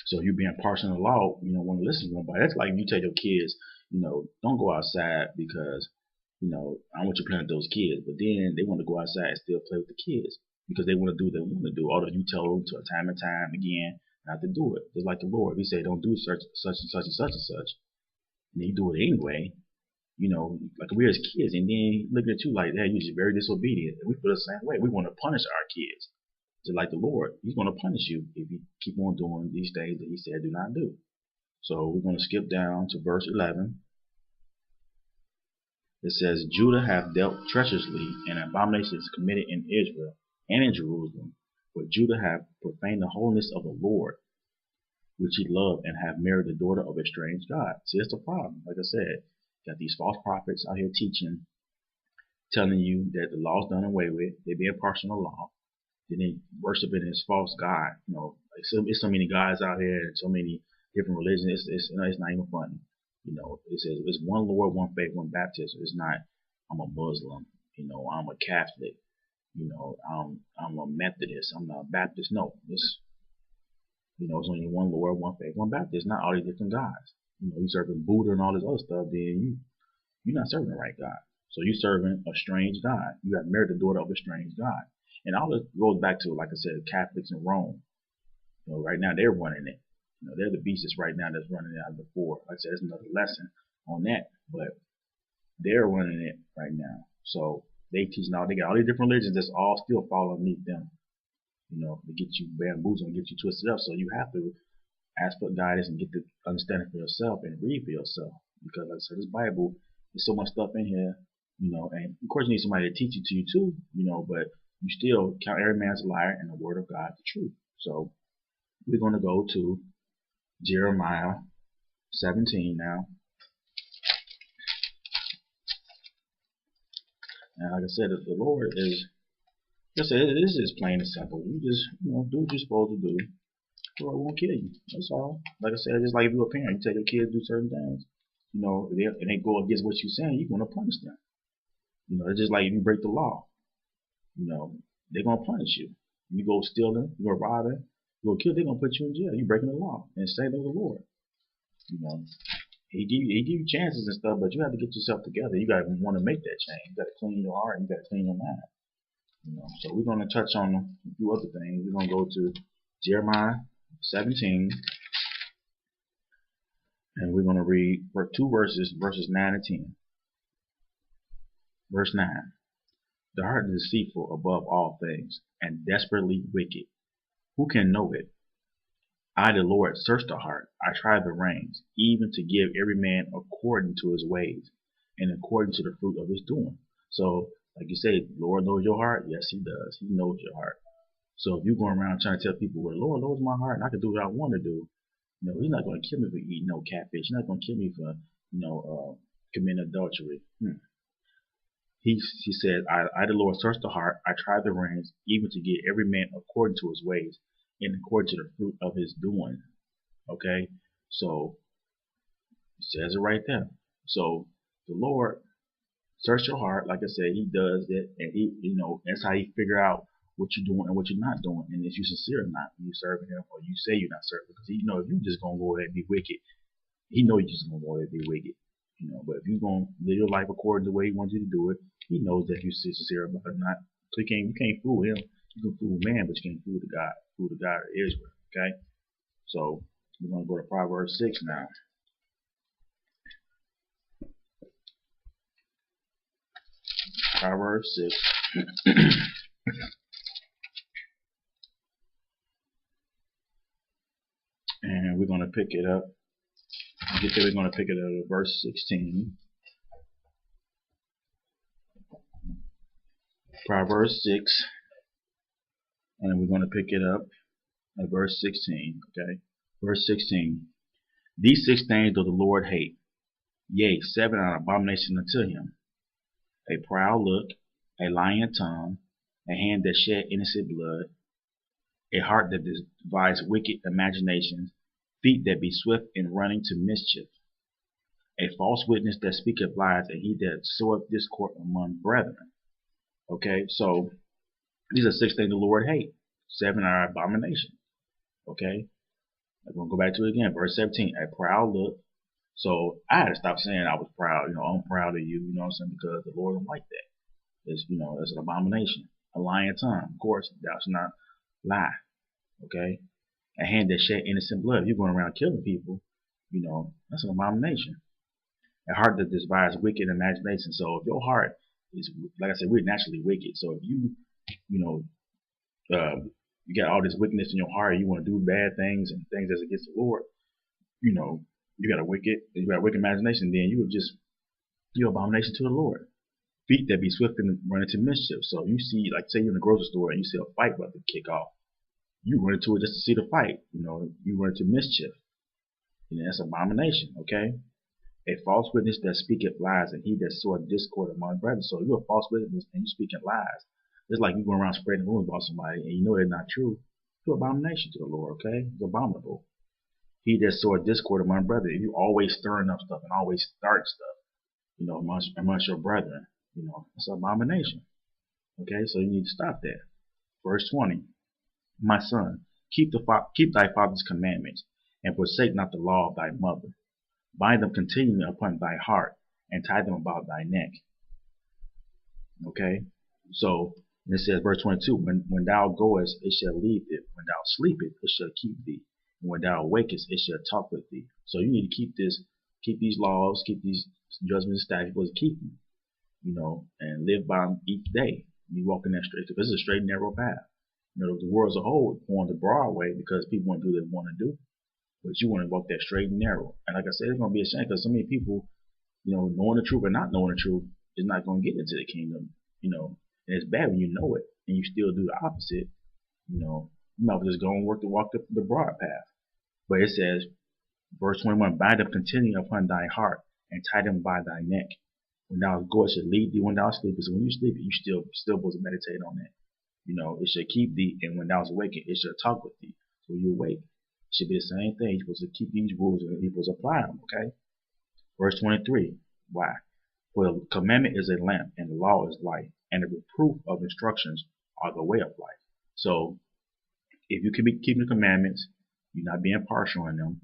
So you being partial in the law, want to listen to nobody. That's like you tell your kids, don't go outside because, I want you playing with those kids. But then they want to go outside and still play with the kids because they want to do what they want to do. Although you tell them to time and time again not to do it. Just like the Lord. He say don't do such and such and such and such. And then you do it anyway. Like we're as kids, and then look at you like that. You're just very disobedient. And we feel the same way. We want to punish our kids. Just like the Lord, He's going to punish you if you keep on doing these things that He said do not do. So we're going to skip down to verse 11. It says, Judah hath dealt treacherously, and abomination is committed in Israel and in Jerusalem. For Judah hath profaned the holiness of the Lord, which he loved, and hath married the daughter of a strange God. See, that's the problem. Like I said, got these false prophets out here teaching, telling you that the law's done away with. They being partial to the law. Then they worshiping this false God. It's so many gods out here and so many different religions. It's not even funny. It says it's one Lord, one faith, one baptism. It's not I'm a Muslim. I'm a Catholic. I'm a Methodist. I'm not a Baptist. No, it's only one Lord, one faith, one Baptist. It's not all these different gods. You serving Buddha and all this other stuff. Then you're not serving the right God. So you're serving a strange God. You have married the daughter of a strange God. And all this goes back to, like I said, Catholics in Rome. Right now they're running it. They're the beasts right now that's running it out of the four. Like I said, there's another lesson on that, but they're running it right now. So they teach now. They got all these different religions that's all still fall underneath them. To get you bamboozled and get you twisted up. So you have to ask for guidance and get the understanding for yourself and read for yourself. Because like I said, this Bible, there's so much stuff in here, and of course you need somebody to teach it to you too, but you still count every man's a liar and the word of God the truth. So we're going to go to Jeremiah 17 now. And like I said, the Lord is, like I said, this is plain and simple. You just, do what you're supposed to do. The Lord won't kill you. That's all. Like I said, just like if you're a parent, you tell your kids to do certain things. If they go against what you're saying, you're going to punish them. It's just like if you break the law. They're going to punish you. You go stealing, you go robbing, you go kill, they're going to put you in jail. You're breaking the law and say to the Lord. He give you chances and stuff, but you have to get yourself together. You got to want to make that change. You got to clean your heart. You got to clean your mind. So we're going to touch on a few other things. We're going to go to Jeremiah 17, and we're going to read two verses 9 and 10. Verse 9. The heart is deceitful above all things, and desperately wicked. Who can know it? I, the Lord, search the heart. I try the reins, even to give every man according to his ways, and according to the fruit of his doing. So, like you say, the Lord knows your heart. Yes, He does. He knows your heart. So if you're going around trying to tell people, well, the Lord knows my heart, and I can do what I want to do, He's not going to kill me for eating no catfish. He's not going to kill me for, committing adultery. He said, I, the Lord, search the heart. I try the reins, even to give every man according to his ways, and according to the fruit of his doing. Okay? So, it says it right there. So, the Lord, search your heart. Like I said, He does it, and He, that's how He figure out what you're doing and what you're not doing, and if you're sincere or not, you serving Him or you say you're not serving, because He if you just gonna go ahead and be wicked, He know you're just gonna go ahead and be wicked, But if you're gonna live your life according to the way He wants you to do it, He knows that you're sincere about it or not. So you can't fool Him. You can fool man, but you can't fool the God of Israel. Okay, so we're gonna go to Proverbs 6 now. Proverbs 6. And we're going to pick it up. We're going to pick it up at verse 16. Proverbs 6. And we're going to pick it up at verse 16. Okay. Verse 16. These 6 things doth the Lord hate. Yea, 7 are abomination unto Him. A proud look, a lying tongue, a hand that shed innocent blood, a heart that devises wicked imaginations, feet that be swift in running to mischief, a false witness that speaketh lies, and he that soweth discord among brethren. Okay, so these are 6 things the Lord hates. 7 are abomination. Okay, I'm going to go back to it again. Verse 17, a proud look. So I had to stop saying I was proud. I'm proud of you. You know what I'm saying? Because the Lord don't like that. It's an abomination. A lying tongue. Of course, thou shalt not lie. Okay? A hand that shed innocent blood. If you're going around killing people, that's an abomination. A heart that despises wicked imagination. So if your heart is, like I said, we're naturally wicked. So if you know, you got all this wickedness in your heart, you want to do bad things and things that's against the Lord, you got a wicked imagination, then you're abomination to the Lord. Feet that be swift and run into mischief. So you see, like say you're in the grocery store and you see a fight about to kick off, you run into it just to see the fight. You run into mischief. That's abomination. Okay. A false witness that speaketh lies, and he that soweth discord among brothers. So you're a false witness and you speaking lies. It's like you going around spreading rumors about somebody and you know they're not true. You're abomination to the Lord. Okay. It's abominable. He that soweth discord among brothers. If you always stirring up stuff and always starting stuff, amongst your brethren, it's an abomination. Okay, so you need to stop that. Verse 20, my son, keep thy father's commandments, and forsake not the law of thy mother. Bind them continually upon thy heart, and tie them about thy neck. Okay, so it says, verse 22, when thou goest, it shall lead thee. When thou sleepest, it shall keep thee. And when thou awakest, it shall talk with thee. So you need to keep these laws, keep these judgments and statutes, keep them. And live by them each day. You walk in that straight, because this is a straight and narrow path. The world as a whole is going the broad way because people want to do what they want to do, but you want to walk that straight and narrow. And like I said, it's going to be a shame because so many people, knowing the truth or not knowing the truth, is not going to get into the kingdom. And it's bad when you know it and you still do the opposite. You might just go and walk the broad path. But it says, verse 21, bind them continually upon thy heart and tie them by thy neck. When thou goest, it shall lead thee. When thou sleepest, when you sleep, you still supposed to meditate on that. It shall keep thee, and when thou awakest, it shall talk with thee. So when you awake, it should be the same thing. You're supposed to keep these rules and you're supposed to apply them. Okay. Verse 23. Why? For the commandment is a lamp, and the law is light, and the reproof of instructions are the way of life. So if you can be keeping the commandments, you're not being partial in them,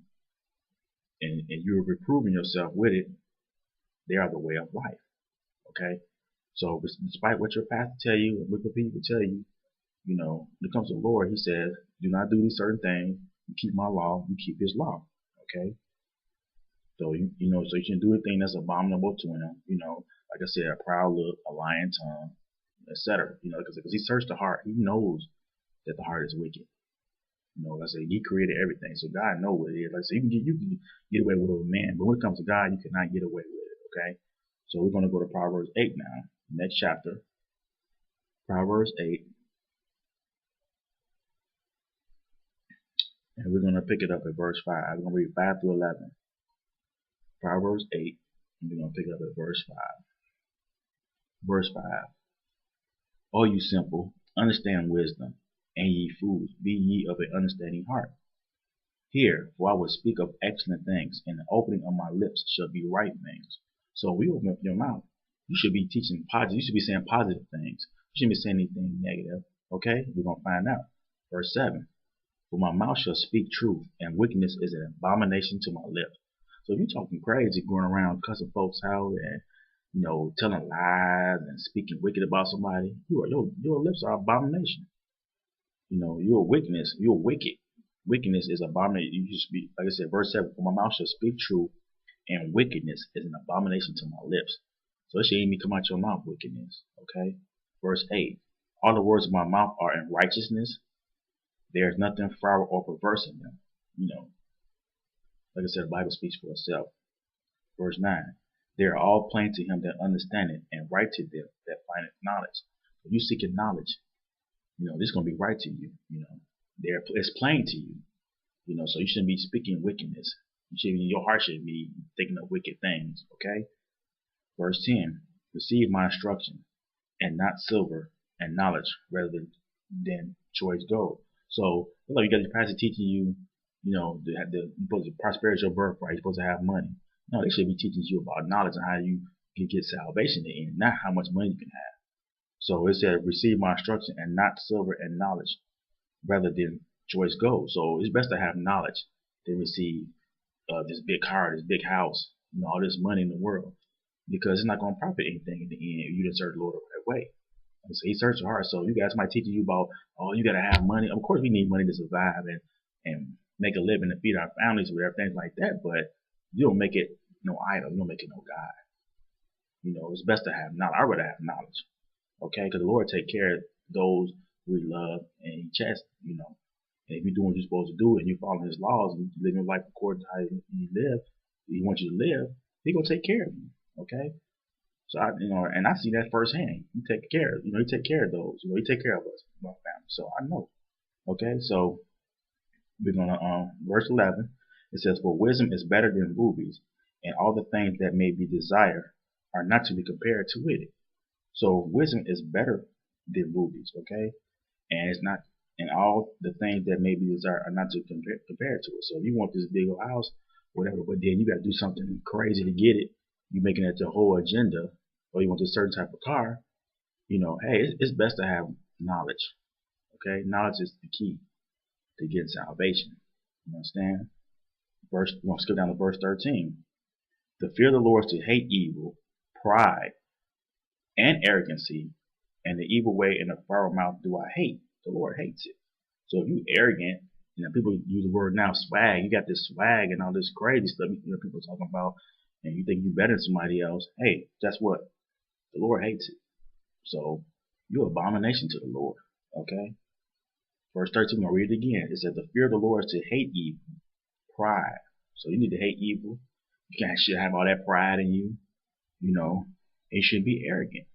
and you're reproving yourself with it, they are the way of life. Okay? So despite what your pastor tell you and what people tell you, when it comes to the Lord, he says, do not do these certain things. You keep my law, you keep his law. Okay? So so you shouldn't do anything that's abominable to him. Like I said, a proud look, a lying tongue, etc. Because he searched the heart. He knows that the heart is wicked. Like I said, he created everything. So God knows what it is. Like I said, you can get away with it with man, but when it comes to God, you cannot get away with it. Okay? So we're going to go to Proverbs 8 now, next chapter. Proverbs 8. And we're going to pick it up at verse 5. We're going to read 5 through 11. Proverbs 8. And we're going to pick it up at verse 5. Verse 5. O you simple, understand wisdom, and ye fools, be ye of an understanding heart. Hear, for I will speak of excellent things, and the opening of my lips shall be right things. So we open up your mouth. You should be teaching positive. You should be saying positive things. You shouldn't be saying anything negative. Okay? We're going to find out. Verse 7. For my mouth shall speak truth, and wickedness is an abomination to my lips. So if you're talking crazy, going around cussing folks out and, telling lies and speaking wicked about somebody, your lips are abomination. You're wickedness. You're wicked. Wickedness is abomination. You should be, like I said, verse 7, for my mouth shall speak truth, and wickedness is an abomination to my lips. So it should even come out your mouth, wickedness. Okay? Verse 8, all the words of my mouth are in righteousness. There is nothing foul or perverse in them. Like I said, the Bible speaks for itself. Verse 9, they are all plain to him that understandeth, and right to them that findeth knowledge. If you seeking knowledge, this is going to be right to you. It's plain to you. So you shouldn't be speaking wickedness. Your heart should be thinking of wicked things. Okay? Verse 10, receive my instruction, and not silver and knowledge, rather than choice gold. So, you got your pastor teaching you, you're supposed to prosperity is your birthright. You're supposed to have money. No, they should be teaching you about knowledge and how you can get salvation in the end, not how much money you can have. So it said, receive my instruction, and not silver and knowledge, rather than choice gold. So it's best to have knowledge. They receive this big car, this big house, all this money in the world, because it's not going to profit anything in the end if you didn't serve the Lord the right way. And so He searched your heart. So you guys might teach you about, oh, you got to have money. Of course, we need money to survive and make a living and feed our families with everything like that. But you don't make it no idol. You don't make it no God. It's best to have knowledge. I'd rather have knowledge, okay? Because the Lord take care of those we love, and He chasts. And if you're doing what you're supposed to do and you're following His laws and you're living life according to how you live, He wants you to live, He's gonna take care of you. Okay? So and I see that firsthand. He take care of, He take care of those. He take care of us, my family. So I know. Okay, so we're gonna verse 11. It says, "For wisdom is better than rubies, and all the things that may be desired are not to be compared to it." So wisdom is better than rubies. Okay, and it's not, and all the things that may be desired are not to compare to it. So if you want this big old house, whatever, but then you got to do something crazy to get it, you making it the whole agenda, or you want a certain type of car, hey, it's best to have knowledge. Okay, knowledge is the key to getting salvation. You understand? We're going to skip down to verse 13. "The fear of the Lord is to hate evil, pride, and arrogancy, and the evil way and the foul mouth do I hate." The Lord hates it. So if you arrogant, people use the word now swag. You got this swag and all this crazy stuff. People talking about, and you think you better than somebody else. Hey, guess what? The Lord hates it. So you're an abomination to the Lord. Okay. Verse 13. I'll read it again. It says, "The fear of the Lord is to hate evil, pride." So you need to hate evil. You can't should have all that pride in you. You shouldn't be arrogant.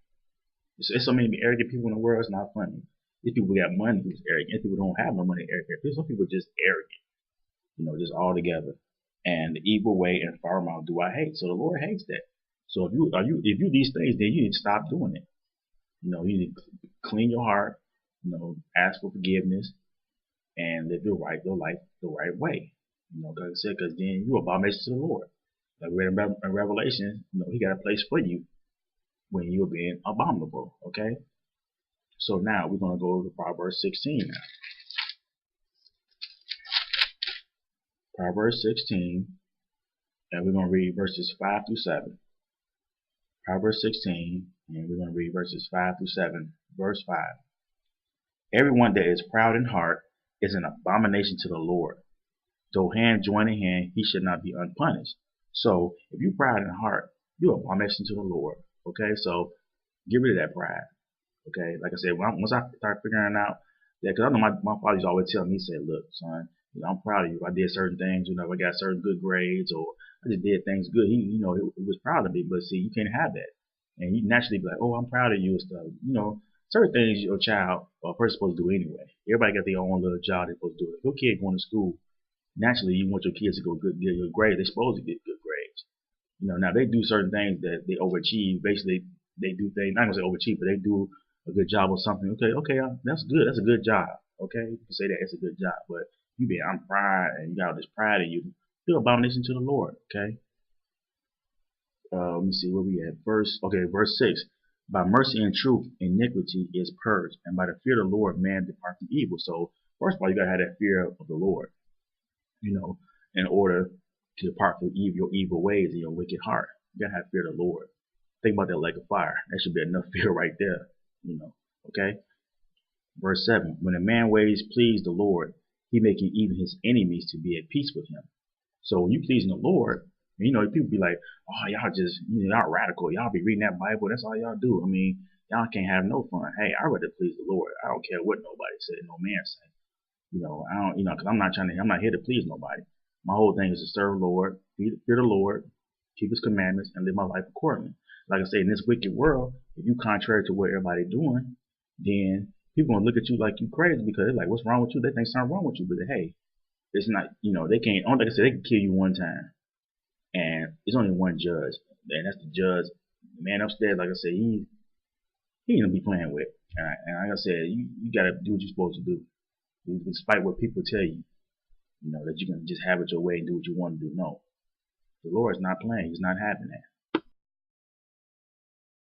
There's so many arrogant people in the world. It's not funny. These people got money who's arrogant. These people don't have no money arrogant. Some people are just arrogant, just all together. And the evil way and foul mouth do I hate. So the Lord hates that. So if you these things, then you need to stop doing it. You need to clean your heart. Ask for forgiveness and live your life the right way. Like I said, because then you abomination to the Lord. Like we read in Revelation, He got a place for you when you're being abominable. Okay. So now we're going to go to Proverbs 16 now. Proverbs 16, and we're going to read verses 5 through 7. Proverbs 16, and we're going to read verses 5 through 7. Verse 5. "Everyone that is proud in heart is an abomination to the Lord. Though hand join in hand, he should not be unpunished." So if you're proud in heart, you're an abomination to the Lord. Okay, so get rid of that pride. Okay, like I said, once I start figuring out that, because I know my father used to always tell me, he said, "Look, son, I'm proud of you. I did certain things, I got certain good grades, or I just did things good." He was proud of me, but see, you can't have that. And you naturally be like, "Oh, I'm proud of you," and stuff. Certain things your child or a person supposed to do anyway. Everybody got their own little job they're supposed to do. If your kid going to school, naturally you want your kids to get good grades. They're supposed to get good grades. Now they do certain things that they overachieve. Basically, they do things, not gonna say overachieve, but they do a good job or something. Okay, that's good. That's a good job. Okay, you can say that it's a good job. But you be, I'm pride, and you got all this pride in you. You're an abomination to the Lord. Okay. Let me see where we at. Verse 6. "By mercy and truth, iniquity is purged, and by the fear of the Lord, man depart from evil." So first of all, you gotta have that fear of the Lord. In order to depart from your evil ways and your wicked heart, you gotta have fear of the Lord. Think about that lake of fire. That should be enough fear right there. Okay. Verse 7. "When a man ways please the Lord, he maketh even his enemies to be at peace with him." So when you pleasing the Lord, people be like, "Oh, y'all just, y'all radical. Y'all be reading that Bible. That's all y'all do. I mean, y'all can't have no fun." Hey, I rather please the Lord. I don't care what nobody say, no man say. I don't, because I'm not here to please nobody. My whole thing is to serve the Lord, fear the Lord, keep His commandments, and live my life accordingly. Like I say, in this wicked world, if you contrary to what everybody doing, then people gonna look at you like you crazy, because they're like, "What's wrong with you?" They think something wrong with you, but hey, it's not. They can't. Like I said, they can kill you one time, and there's only one judge, and that's the judge. The man upstairs, like I said, he ain't gonna be playing with. And like I said, you gotta do what you're supposed to do, despite what people tell you. That you can just have it your way and do what you want to do. No, the Lord's not playing. He's not having that.